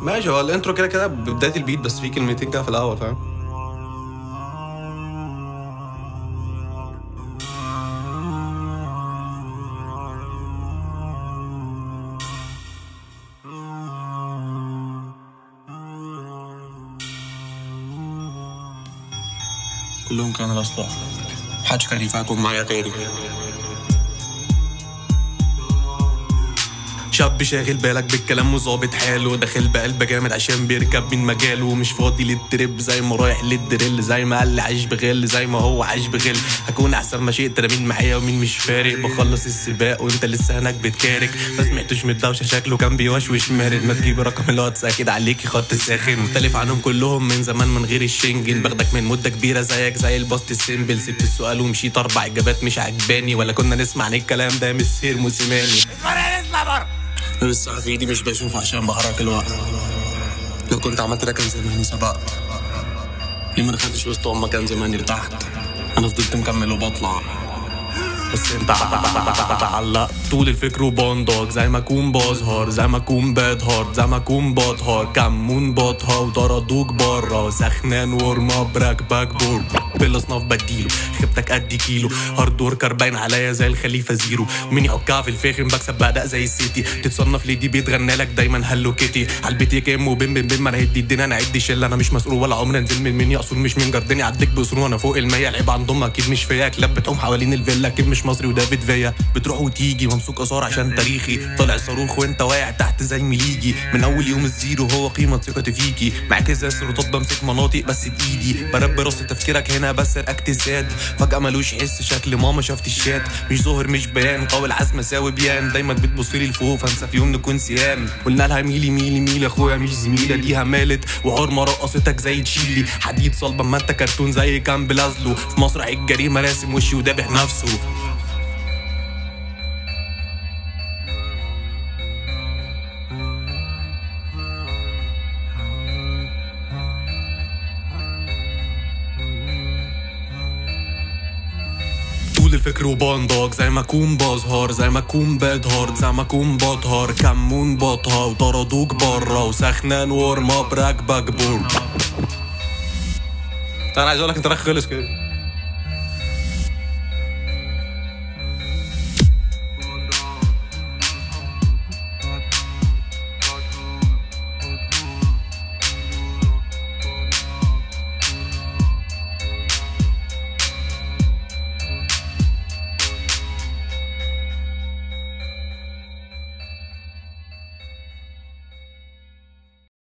ماشي، هو الانترو كده كده ببدايه البيت، بس في كلمتين كده في الاول، فاهم؟ كلهم كانوا الأصلاح، محدش كان ينفعكم معايا غيري. شاب شاغل بالك بالكلام وظابط حاله، داخل بقلب جامد عشان بيركب من مجاله، ومش فاضي للتريب زي ما رايح للدريل، زي ما قال عايش بغل زي ما هو عايش بغل. هكون احسن ما شئت، انا مين معايا ومين مش فارق، بخلص السباق وانت لسه هناك بتكارك. ما سمعتوش من الدوشه، شكله كان بيوشوش مارد. ما تجيب رقم الواتس اكيد عليكي خط ساخن، مختلف عنهم كلهم من زمان من غير الشنجن. باخدك من مده كبيره زيك زي الباست السيمبل، سبت السؤال ومشيت 4 اجابات مش عجباني، ولا كنا نسمع عن الكلام ده مش سير موسيماني. الساعة في ايدي مش بشوف عشان بحرك الوقت، لو كنت عملت ده كان زماني سبقت. ليه ما دخلتش وسط امك كان زماني ارتحت. انا فضلت مكمل وبطلع، بس انت علقت طول الفكر وبندق، زي ما اكون بظهر زي ما اكون باد هارد، زي ما اكون بطهر كمون بطها وطردوك برا. سخنان ورم اب راكبك بورد بالاصناف بديله، خيبتك قد كيلو. هارد وركر باين عليا زي الخليفه زيرو، ومين يحكها في الفاخر بكسب باداء زي السيتي. تتصنف ليه دي بيتغنى لك دايما هلو كيتي، عالبيت كام وبين بين بين. ما انا هدي الدنيا انا عدي شله، انا مش مسؤول ولا عمري انزل من مني اصول، مش من جردني عديك بصور وانا فوق المية. العيب عندهم اكيد مش فيا، كلاب بتقوم حوالين الفيلا اكيد مش مصري ودافيد فيا. بتروح وتيجي ممسوك اثار عشان تاريخي، طالع صاروخ وانت واقع تحت زي مليجي. من اول يوم الزيرو هو قيمه ثقتي فيكي، معاك ازاز رطوب بمسك مناطق بس بايدي. برب راس تفكيرك هنا بس اجتساد، فجاه ملوش حس شكل ماما شافت الشات. مش ظاهر مش بيان، قوي العزم ساوي بيان. دايما بتبصلي لفوق فانسى في يوم نكون سيان. قلنا لها ميلي ميلي ميلي اخويا مش زميله، ليها مالت وعرمه رقصتك زي تشيلي. حديد صلبه ما انت كرتون زي كان بلازلو، في مسرح الجريمه راسم وشي ودابح نفسه. الفكر وبندق، زي ما اكون بظهر زي ما اكون باد هارد، زي ما اكون بطهر كمون بطها وطردوك برا. وسخنان ورم اب راكبك بورد. انا عايز اقول لك انت رايح خلص كده.